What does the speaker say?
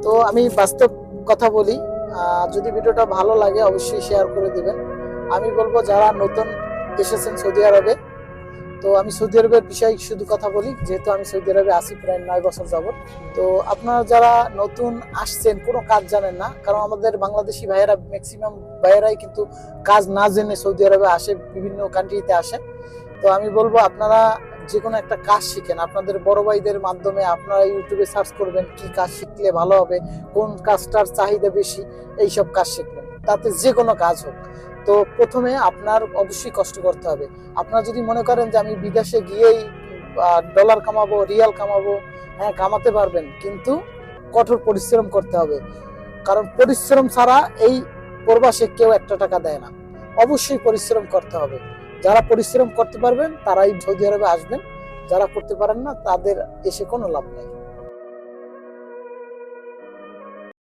তো আমি বাস্তব কথা বলি, যদি ভিডিওটা ভালো লাগে অবশ্যই শেয়ার করে দিবেন। আমি বলবো যারা নতুন এসেছেন সৌদি আরবে, তো আমি সৌদি আরবের বিষয়ে শুধু কথা বলি, যেহেতু আমি সৌদি আরবে আছি প্রায় 9 বছর যাবত। তো আপনারা যারা নতুন আসছেন, কোনো কাজ জানেন না, কারণ আমাদের বাংলাদেশি ভাইয়েরা ম্যাক্সিমাম ভাইয়েরাই কিন্তু কাজ না জেনে সৌদি আরবে আসে, বিভিন্ন কান্ট্রিতে আসে। তো আমি বলবো আপনারা যে কোনো একটা কাজ শিখেন, আপনাদের বড় ভাইদের মাধ্যমে আপনারা ইউটিউবে সার্চ করবেন কি কাজ শিখলে ভালো হবে, কোন কাজটার চাহিদা বেশি, এইসব কাজ শিখবেন, তাতে যে কোনো কাজ হোক। তো প্রথমে আপনার অবশ্যই কষ্ট করতে হবে। আপনারা যদি মনে করেন যে আমি বিদেশে গিয়েই ডলার কামাবো, রিয়াল কামাবো, হ্যাঁ কামাতে পারবেন, কিন্তু কঠোর পরিশ্রম করতে হবে। কারণ পরিশ্রম ছাড়া এই প্রবাসে কেউ একটা টাকা দেয় না। অবশ্যই পরিশ্রম করতে হবে। যারা পরিশ্রম করতে পারবেন তারাই সৌদি আরবে আসবেন, যারা করতে পারেন না তাদের এসে কোনো লাভ নেই।